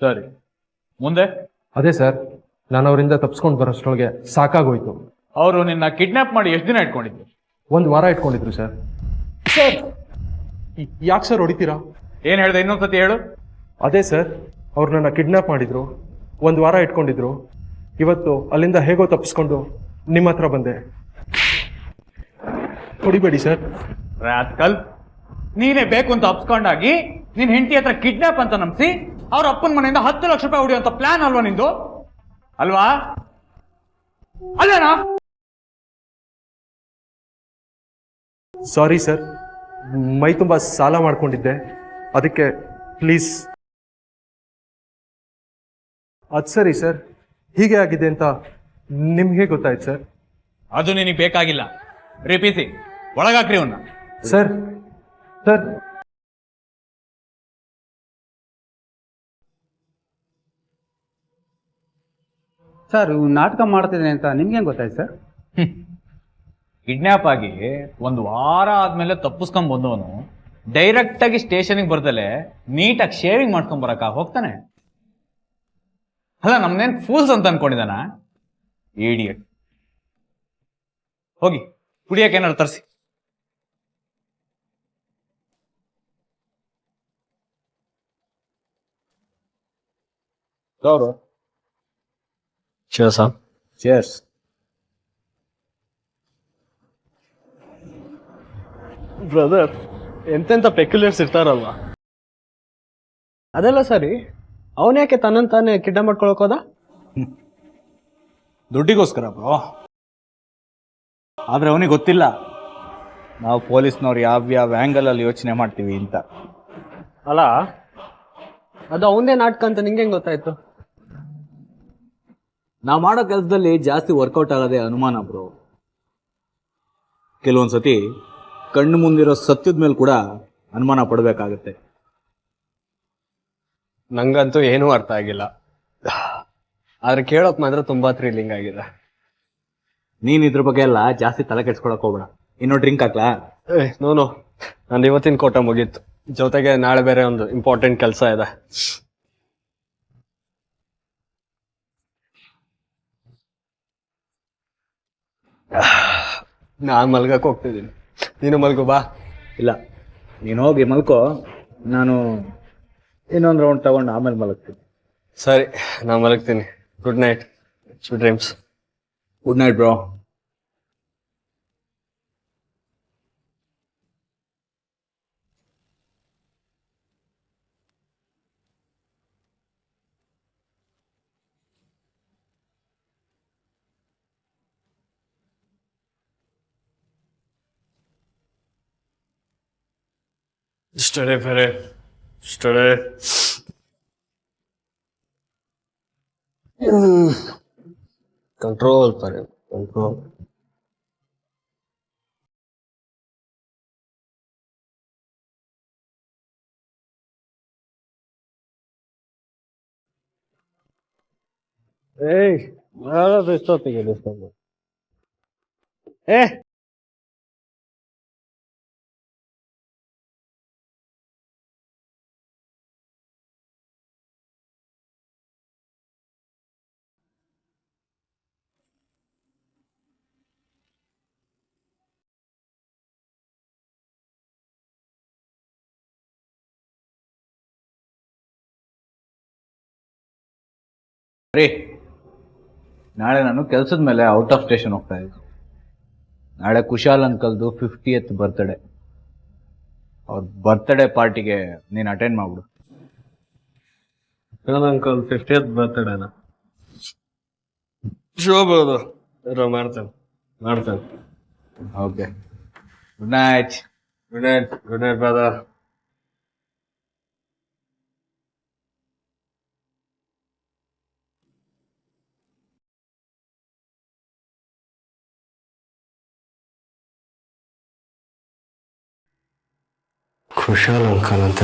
ಸರಿ, ಮುಂದೆ? ಅದೇ ಸರ್, ನಾನು ಅವರಿಂದ ತಪ್ಪಿಸ್ಕೊಂಡು ಬರೋಷ್ಟ್ರೊಳಗೆ ಸಾಕಾಗೋಯ್ತು. ಅವರು ನಿನ್ನ ಕಿಡ್ನಾಪ್ ಮಾಡಿ ಎಷ್ಟು ದಿನ ಇಟ್ಕೊಂಡಿದ್ರು? 1 ವಾರ ಇಟ್ಕೊಂಡಿದ್ರು ಸರ್. ಸರ್, ಯಾಕೆ ಸರ್ ಹೊಡಿತೀರಾ? ಏನ್ ಹೇಳ್ದೆ, ಇನ್ನೊಂದ್ಸತಿ ಹೇಳು. ಅದೇ ಸರ್, ಅವ್ರು ನನ್ನ ಕಿಡ್ನಾಪ್ ಮಾಡಿದ್ರು, 1 ವಾರ ಇಟ್ಕೊಂಡಿದ್ರು. ಇವತ್ತು ಅಲ್ಲಿಂದ ಹೇಗೋ ತಪ್ಪಿಸ್ಕೊಂಡು ನಿಮ್ಮ ಹತ್ರ ಬಂದೆ. ಹೊಡಿಬೇಡಿ ಸರ್. ರಾಸ್ಕಲ್, ನೀನೇ ಬೇಕು ಅಂತ ಅಪ್ಸ್ಕೊಂಡಾಗಿ ನಿನ್ ಹೆಂಡತಿ ಹತ್ರ ಕಿಡ್ನಾಪ್ ಅಂತ ನಂಬಿಸಿ ಅವ್ರ ಅಪ್ಪನ ಮನೆಯಿಂದ 10 ಲಕ್ಷ ರೂಪಾಯಿ ಹೊಡಿಯುವಂತ ಪ್ಲಾನ್ ಅಲ್ವಾ ನಿಂದು? ಅಲ್ವಾ? ಅಲ್ಲೇನಾ? ಸಾರಿ ಸರ್, ಮೈ ತುಂಬ ಸಾಲ ಮಾಡ್ಕೊಂಡಿದ್ದೆ, ಅದಕ್ಕೆ ಪ್ಲೀಸ್. ಅದು ಸರಿ ಸರ್, ಹೀಗೆ ಆಗಿದೆ ಅಂತ ನಿಮ್ಗೆ ಗೊತ್ತಾಯ್ತು ಸರ್? ಅದು ನಿನಗೆ ಬೇಕಾಗಿಲ್ಲ. ರೇಪಿಸಿ ಒಳಗಾಕ್ರಿ ಅವನ್ನ. ಸರ್ ಸರ್ ಸರ್, ನಾಟಕ ಮಾಡ್ತಿದ್ದೀನಿ ಅಂತ ನಿಮ್ಗೆ ಗೊತ್ತಾಯ್ತು ಸರ್? ಕಿಡ್ನಾಪ್ ಆಗಿ 1 ವಾರ ಆದ್ಮೇಲೆ ತಪ್ಪಿಸ್ಕೊಂಡ್ ಬಂದವನು ಡೈರೆಕ್ಟ್ ಆಗಿ ಸ್ಟೇಷನ್ಗೆ ಬರ್ತಲೆ ನೀಟಾಗಿ ಶೇವಿಂಗ್ ಮಾಡ್ಕೊಂಡ್ ಬರಕ ಹೋಗ್ತಾನೆ. ಅಲ್ಲ, ನಮ್ನೇನ್ ಫೂಲ್ಸ್ ಅಂತ ಅನ್ಕೊಂಡಿದಾನ? ಇಡಿಯಟ್. ಹೋಗಿ ಕುಡಿಯಕ್ಕೆ ಏನಾದ್ರು ತರಿಸಿ. Cheers, huh? Cheers. ಬ್ರದರ್, ಎಂತೆಂಥ ಪೆಕ್ಯುಲರ್ಸ್ ಇರ್ತಾರಲ್ವಾ? ಅದೆಲ್ಲ ಸರಿ, ಅವನ್ಯಾಕೆ ತನ್ನಂತಾನೆ ಕಿಡ್ನಾಪ್ ಮಾಡ್ಕೊಳಕ್ ಹೋದ? ದುಡ್ಡಿಗೋಸ್ಕರ ಬ್ರೋ. ಆದ್ರೆ ಅವನಿಗೆ ಗೊತ್ತಿಲ್ಲ ನಾವು ಪೊಲೀಸ್ನವ್ರು ಯಾವ್ಯಾವ ಆ್ಯಂಗಲ್ ಅಲ್ಲಿ ಯೋಚನೆ ಮಾಡ್ತೀವಿ ಅಂತ. ಅಲ್ಲ, ಅದು ಅವನದೇ ನಾಟಕ ಅಂತ ನಿಂಗೆ ಹೆಂಗ್ ಗೊತ್ತಾಯ್ತು? ನಾವು ಮಾಡೋ ಕೆಲಸದಲ್ಲಿ ಜಾಸ್ತಿ ವರ್ಕೌಟ್ ಆಗೋದೇ ಅನುಮಾನ ಬ್ರೋ. ಕೆಲವೊಂದ್ಸತಿ ಕಣ್ಣು ಮುಂದಿರೋ ಸತ್ಯದ ಮೇಲೆ ಕೂಡ ಅನುಮಾನ ಪಡಬೇಕಾಗತ್ತೆ. ನಂಗಂತೂ ಏನೂ ಅರ್ಥ ಆಗಿಲ್ಲ, ಆದ್ರೆ ಕೇಳೋಕ್ ಮಾತ್ರ ತುಂಬಾ ಥ್ರಿಲ್ಲಿಂಗ್ ಆಗಿದೆ. ನೀನ್ ಇದ್ರ ಬಗ್ಗೆ ಎಲ್ಲ ಜಾಸ್ತಿ ತಲೆ ಕೆಡ್ಸ್ಕೊಳಕ್ ಹೋಗ್ಬೇಡ. ಇನ್ನೂ ಡ್ರಿಂಕ್ ಹಾಕ್ಲಾ? ನೋನು, ನಂದು ಇವತ್ತಿನ ಕೋಟ ಮುಗೀತು. ಜೊತೆಗೆ ನಾಳೆ ಬೇರೆ ಒಂದು ಇಂಪಾರ್ಟೆಂಟ್ ಕೆಲಸ ಇದೆ. ನಾನ್ ಮಲ್ಗಕ್ ಹೋಗ್ತಿದ್ದೀನಿ, ನೀನು ಮಲ್ಗು ಬಾ. ಇಲ್ಲ, ನೀನು ಹೋಗಿ ಮಲ್ಕೋ, ನಾನು ಇನ್ನೊಂದು ರೌಂಡ್ ತಗೊಂಡು ಆಮೇಲೆ ಮಲಗ್ತೀನಿ. ಸರಿ, ನಾ ಮಲಗ್ತೀನಿ. Good night, sweet dreams. Good night bro. Steady, Perry. Steady. Control, Perry. Control. Hey, nada de esto te quieres tomar. ರೀ, ನಾಳೆ ನಾನು ಕೆಲಸದ ಮೇಲೆ ಔಟ್ ಆಫ್ ಸ್ಟೇಷನ್ ಹೋಗ್ತಾ ಇದ್ದೀನಿ. ನಾಳೆ ಕುಶಾಲ್ ಅಂಕಲ್ದು 50th ಬರ್ತ್ಡೇ. ಅವ್ರ ಬರ್ತ್ಡೇ ಪಾರ್ಟಿಗೆ ನೀನು ಅಟೆಂಡ್ ಮಾಡ್ಬಿಡು. ಅಂಕಲ್ 50th ಬರ್ತ್ಡೇನಾ? ಶೋ ಬ್ರದರ್, ಮಾಡ್ತೇನೆ. Okay, good night. Good night brother.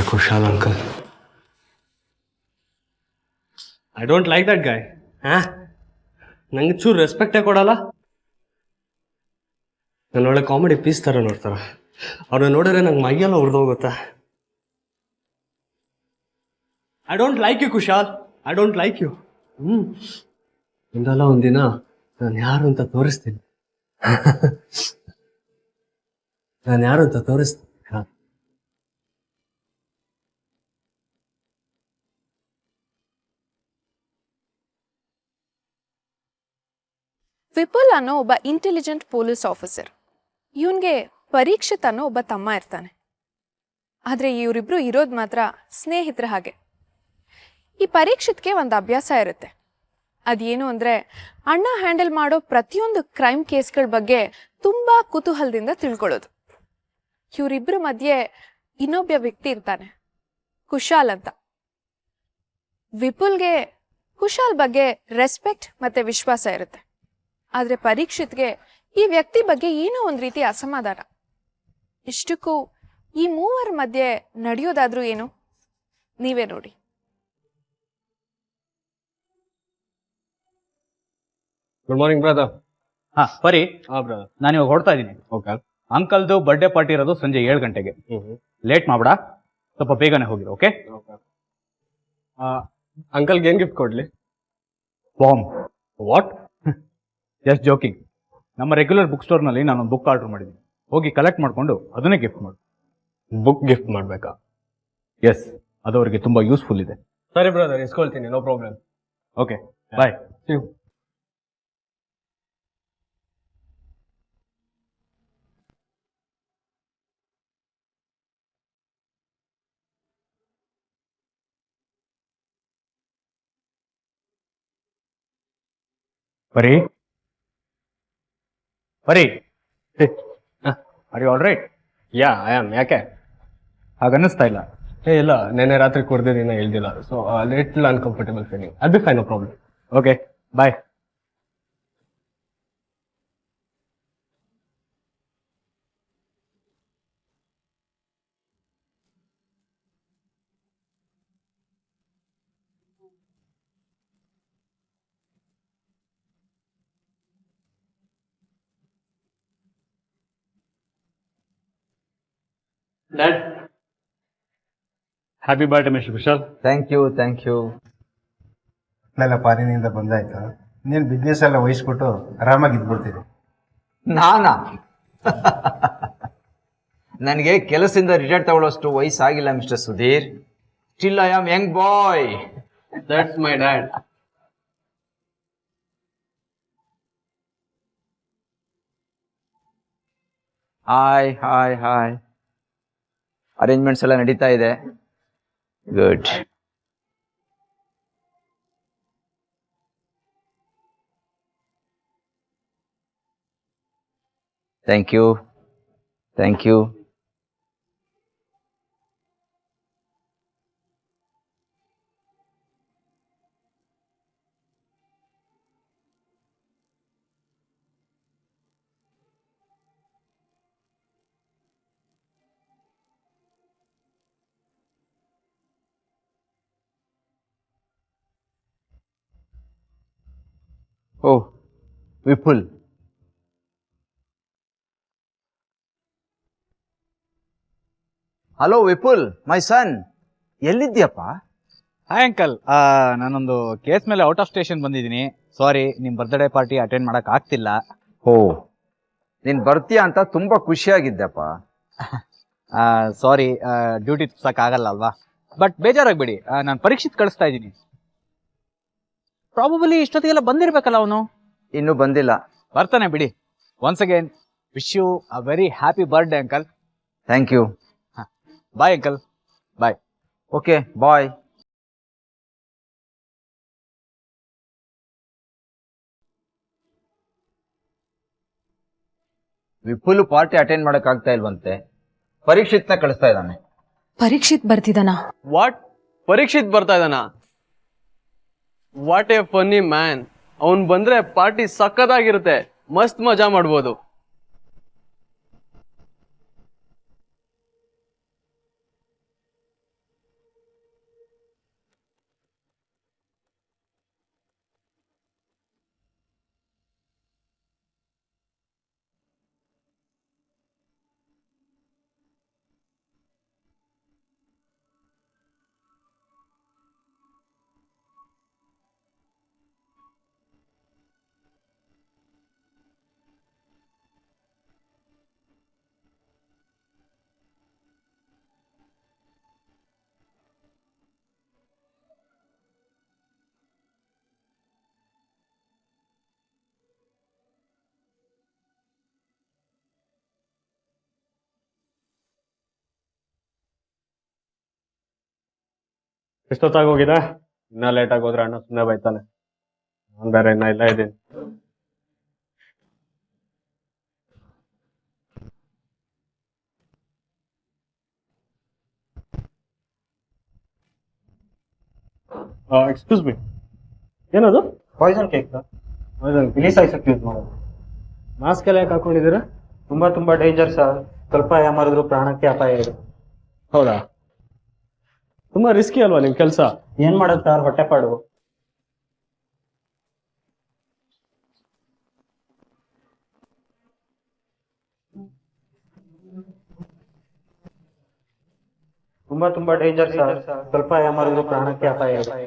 Kushal uncle. I don't like that guy. ನಂಗೆ ಚೂರು ರೆಸ್ಪೆಕ್ಟೇ ಕೊಡಲ್ಲ. ನನ್ನ ಒಳ್ಳೆ ಕಾಮಿಡಿ ಪೀಸ್ ಥರ ನೋಡ್ತಾರ. ಅವ್ರನ್ನ ನೋಡಿದ್ರೆ ನಂಗೆ ಮೈಯೆಲ್ಲ ಉರಿದೋಗುತ್ತಾ. I don't like you Kushal. I don't like you. ಒಂದಲ್ಲ ಒಂದಿನ ನಾನು ಯಾರು ಅಂತ ತೋರಿಸ್ತೀನಿ. ನಾನು ಯಾರು ಅಂತ ತೋರಿಸ್ತೀನಿ. ವಿಪುಲ್ ಅನ್ನೋ ಒಬ್ಬ ಇಂಟೆಲಿಜೆಂಟ್ ಪೊಲೀಸ್ ಆಫೀಸರ್. ಇವನ್ಗೆ ಪರೀಕ್ಷಿತ್ ಅನ್ನೋ ಒಬ್ಬ ತಮ್ಮ ಇರ್ತಾನೆ. ಆದರೆ ಇವರಿಬ್ರು ಇರೋದು ಮಾತ್ರ ಸ್ನೇಹಿತರ ಹಾಗೆ. ಈ ಪರೀಕ್ಷಿತ್ಗೆ ಒಂದು ಅಭ್ಯಾಸ ಇರುತ್ತೆ. ಅದೇನು ಅಂದರೆ ಅಣ್ಣ ಹ್ಯಾಂಡಲ್ ಮಾಡೋ ಪ್ರತಿಯೊಂದು ಕ್ರೈಮ್ ಕೇಸ್ಗಳ ಬಗ್ಗೆ ತುಂಬ ಕುತೂಹಲದಿಂದ ತಿಳ್ಕೊಳ್ಳೋದು. ಇವರಿಬ್ಬರ ಮಧ್ಯೆ ಇನ್ನೊಬ್ಬ ವ್ಯಕ್ತಿ ಇರ್ತಾನೆ, ಕುಶಾಲ್ ಅಂತ. ವಿಪುಲ್ಗೆ ಕುಶಾಲ್ ಬಗ್ಗೆ ರೆಸ್ಪೆಕ್ಟ್ ಮತ್ತೆ ವಿಶ್ವಾಸ ಇರುತ್ತೆ. ಆದರೆ ಪರೀಕ್ಷಿತ್ಗೆ ಈ ವ್ಯಕ್ತಿ ಬಗ್ಗೆ ಏನೋ ಒಂದು ರೀತಿ ಅಸಮಾಧಾನ. ಇಷ್ಟಕ್ಕೂ ಈ ಮೂವರ ಮಧ್ಯೆ ನಡೆಯೋದಾದ್ರೂ ಏನು, ನೀವೇ ನೋಡಿ. Good morning brother. ಹಾ ಪರಿ, ಬ್ರದರ್. ನಾನು ಇವಾಗ ಹೊರಡ್ತಾ ಇದ್ದೀನಿ. ಓಕೆ. ಅಂಕಲ್ದು ಬರ್ಡೇ ಪಾರ್ಟಿ ಇರೋದು ಸಂಜೆ 7 ಗಂಟೆಗೆ. ಲೇಟ್ ಮಾಡ್ಬೇಡ, ಸ್ವಲ್ಪ ಬೇಗನೆ ಹೋಗಿರು. ಓಕೆ? ಅಂಕಲ್ಗೆ ಏನ್ ಗಿಫ್ಟ್ ಕೊಡ್ಲಿ? ಬಾಂಬ್. ವಾಟ್? Just joking. ನಮ್ಮ ರೆಗ್ಯುಲರ್ ಬುಕ್ ಸ್ಟೋರ್ನಲ್ಲಿ ನಾನೊಂದು ಬುಕ್ ಆರ್ಡರ್ ಮಾಡಿದ್ದೀನಿ. ಹೋಗಿ ಕಲೆಕ್ಟ್ ಮಾಡಿಕೊಂಡು ಅದನ್ನೇ ಗಿಫ್ಟ್ ಮಾಡು. ಬುಕ್ ಗಿಫ್ಟ್ ಮಾಡ್ಬೇಕಾ? ಎಸ್, ಅದು ಅವರಿಗೆ ತುಂಬ ಯೂಸ್ಫುಲ್ ಇದೆ. ಸರಿ ಬ್ರದರ್, ಇಸ್ಕೊಳ್ತೀನಿ, no problem. Okay, bye. Pari Pari, are you all right? Yeah, I am. ಯಾಕೆ? ಹಾಗನ್ನಿಸ್ತಾ ಇಲ್ಲ. ಇಲ್ಲ, ನೆನ್ನೆ ರಾತ್ರಿ ಕುಡ್ದಿದ್ದೀನ ಹೇಳ್ದಿಲ್ಲ. So little uncomfortable feeling. I'll be fine, no problem. Okay, bye. Dad, happy birthday mister Kushal. Thank you. ಎಲ್ಲ ಪಾರಿನಿಂದ ಬಂದಾಯ್ತು. ನೀನು ಬಿಸ್ನೆಸ್ ಎಲ್ಲ ವಹಿಸ್ಬಿಟ್ಟು ಆರಾಮಾಗಿ ಇದ್ಬಿಡ್ತೀನಿ. ನಾನಾ? ನನಗೆ ಕೆಲಸದಿಂದ ರಿಟೈರ್ಡ್ ತಗೊಳ್ಳೋಷ್ಟು ವಯಸ್ಸಾಗಿಲ್ಲ mister Sudhir. Still I am young boy. That's my dad. Hi. Arrangements ಎಲ್ಲ ನಡೀತಾ ಇದೆ. Good. Thank you. Oh, Vipul. Hello Vipul, my son. ಎಲ್ಲಿದ್ಯಪ್ಪ? ಹಾಯ್ ಅಂಕಲ್, ನಾನೊಂದು ಕೇಸ್ ಮೇಲೆ ಔಟ್ ಆಫ್ ಸ್ಟೇಷನ್ ಬಂದಿದ್ದೀನಿ. ಸಾರಿ, ನಿಮ್ಮ ಬರ್ತ್ಡೇ ಪಾರ್ಟಿ ಅಟೆಂಡ್ ಮಾಡಕ್ ಆಗ್ತಿಲ್ಲ. ಓ, ನೀನ್ ಬರ್ತೀಯ ಅಂತ ತುಂಬಾ ಖುಷಿಯಾಗಿದ್ದೆಪ್ಪ. ಸಾರಿ, ಡ್ಯೂಟಿ ಆಗಲ್ಲ ಅಲ್ವಾ. ಬಟ್ ಬೇಜಾರಾಗ್ಬೇಡಿ, ನಾನು ಪರೀಕ್ಷಿತ್ ಕಳಿಸ್ತಾ ಇದ್ದೀನಿ. ಪ್ರಾಬಬಲಿ ಇಷ್ಟೊತ್ತಿಗೆಲ್ಲ ಬಂದಿರ್ಬೇಕಲ್ಲ ಅವನು. ಇನ್ನೂ ಬಂದಿಲ್ಲ. ಬರ್ತಾನೆ ಬಿಡಿ. Once again wish you a very happy birthday uncle. Thank you. Bye uncle, bye. Okay, bye. Vipul party attend ಮಾಡಕ್ ಆಗ್ತಾ ಇಲ್ವಂತೆ. ಪರೀಕ್ಷಿತ್ನ ಕಳಿಸ್ತಾ ಇದ್ದಾನೆ. ಪರೀಕ್ಷಿತ್ ಬರ್ತಿದ್ದಾನಾ? ವಾಟ್? ಪರೀಕ್ಷಿತ್ ಬರ್ತಾ ಇದ್ದಾನ? What A funny man. ಅವನ್ ಬಂದ್ರೆ ಪಾರ್ಟಿ ಸಕ್ಕತ್ತಾಗಿರುತ್ತೆ, ಮಸ್ತ್ ಮಜಾ ಮಾಡ್ಬೋದು. ಎಷ್ಟೊತ್ತಾಗಿ ಹೋಗಿದೆ? ಇನ್ನ ಲೇಟಾಗಿ ಹೋದ್ರೆ ಅಣ್ಣ ಸುಮ್ಮನೆ ಬೈತಾನೆ. ನಾನು ಬೇರೆ ಇನ್ನ ಇಲ್ಲ ಇದ್ದೀನಿ. ಎಕ್ಸ್ಕ್ಯೂಸ್ ಮೀ, ಏನದು? ಪಾಯ್ಸನ್ ಕೇಕ್ ರಿಲೀಸ್ ಆಯ್ಸಕ್ಕೆ ಯೂಸ್ ಮಾಡೋದು. ಮಾಸ್ಕ್ ಎಲ್ಲ ಯಾಕೆ ಹಾಕೊಂಡಿದ್ದೀರಾ? ತುಂಬಾ ಡೇಂಜರ್ ಸರ್. ಸ್ವಲ್ಪ ಯಾಮಾರಿದ್ರು ಪ್ರಾಣಕ್ಕೆ ಅಪಾಯ ಇದೆ. ಹೌದಾ? ತುಂಬಾ ರಿಸ್ಕಿ ಅಲ್ವಾ ನಿಮ್ ಕೆಲಸ? ಏನ್ ಮಾಡೋದು ಸರ್, ಹೊಟ್ಟೆಪಾಡು. ತುಂಬಾ ಡೇಂಜರ್ ಸರ್. ಸ್ವಲ್ಪ ಯಾಮಾರಿದ್ರು ಪ್ರಾಣಕ್ಕೆ ಅಪಾಯ ಇದೆ.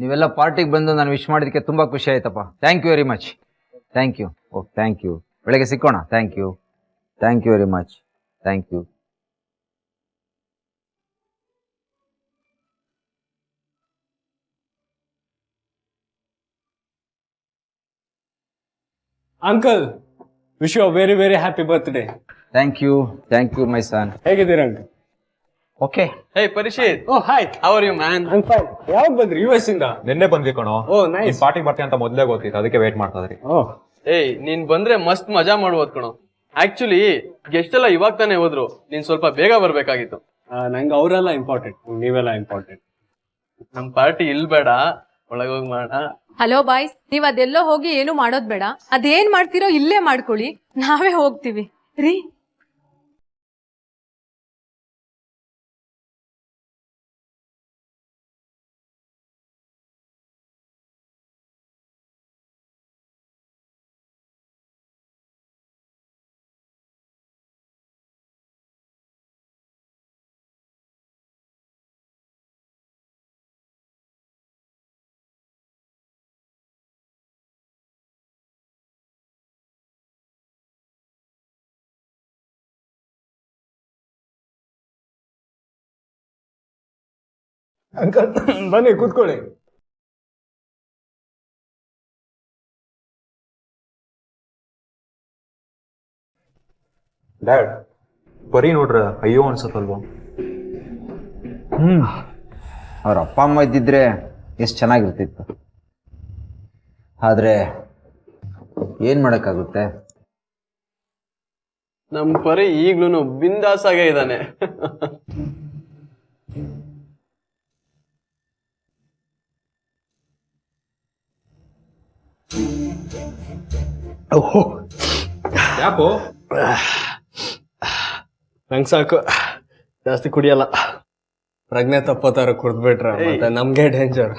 ನೀವೆಲ್ಲ ಪಾರ್ಟಿಗೆ ಬಂದು ನಾನು ವಿಶ್ ಮಾಡಿದ್ದಕ್ಕೆ ತುಂಬ ಖುಷಿ ಆಯ್ತಪ್ಪ. Thank you very much. Thank you. Okay, thank you. ಬೆಳಗ್ಗೆ ಸಿಕ್ಕೋಣ. Thank you. Thank you very much. Thank you. Uncle, wish you very very happy birthday. Thank you. Thank you my son. ಹೇಗಿದ್ದೀರಾ uncle? Okay. Hey Parishit, oh hi, how are you man? I am fine. ಯಾವಾಗ ಬಂದ್ರಿ US ಇಂದ? ನಿನ್ನೆ ಬಂದ್ವಿ ಕಣೋ. ಓ nice. Party ಬರ್ತೀನಿ ಅಂತ ಮೊದಲೇ ಗೊತ್ತಿತ್ತು, ಅದಕ್ಕೆ ವೇಟ್ ಮಾಡ್ತಾ ಇದ್ರಿ. ಓ ಏಯ್ ನೀನ್ ಬಂದ್ರೆ ಮಸ್ತ್ ಮಜಾ ಮಾಡ್ಬೋದು ಕಣೋ. ಆಕ್ಚುಲಿ ಗೆಸ್ಟ್ ಎಲ್ಲ ಇವಾಗ ತಾನೇ ಹೋದ್ರು, ನೀನ್ ಸ್ವಲ್ಪ ಬೇಗ ಬರ್ಬೇಕಾಗಿತ್ತು. ನಂಗೆ ಅವರೆಲ್ಲ ಇಂಪಾರ್ಟೆಂಟ್, ನೀವೆಲ್ಲ ಇಂಪಾರ್ಟೆಂಟ್. ನಮ್ ಪಾರ್ಟಿ ಇಲ್ ಬೇಡ, ಒಳಗೋಗಿ ಮಾಡೋಣ. ಹಲೋ ಬಾಯ್ಸ್, ನೀವ್ ಅದೆಲ್ಲೋ ಹೋಗಿ ಏನು ಮಾಡೋದ್ ಬೇಡ. ಅದೇನ್ ಮಾಡ್ತಿರೋ ಇಲ್ಲೇ ಮಾಡ್ಕೊಳ್ಳಿ, ನಾವೇ ಹೋಗ್ತೀವಿ ರೀ. ಅಂಕಲ್ ಬನ್ನಿ ಕೂತ್ಕೊಳ್ಳಿ. ಡ್ಯಾಡ್, ಬರೀ ನೋಡ್ರ ಅಯ್ಯೋ ಅನ್ಸತ್ತಲ್ವಾ? ಅವ್ರ ಅಪ್ಪ ಅಮ್ಮ ಇದ್ದಿದ್ರೆ ಎಷ್ಟು ಚೆನ್ನಾಗಿರ್ತಿತ್ತು. ಆದರೆ ಏನು ಮಾಡೋಕ್ಕಾಗುತ್ತೆ? ನಮ್ ಪರಿ ಈಗ್ಲೂನು ಬಿಂದಾಸ್ ಆಗೇ ಇದ್ದಾನೆ. ಯಾಕೋ? ನಂಗೆ ಸಾಕು, ಜಾಸ್ತಿ ಕುಡಿಯಲ್ಲ. ಪ್ರಜ್ಞೆ ತಪ್ಪೋ ತರ ಕುಡ್ದ್ಬಿಟ್ರೆ ಮತ್ತೆ ನಮ್ಗೆ ಡೇಂಜರ್.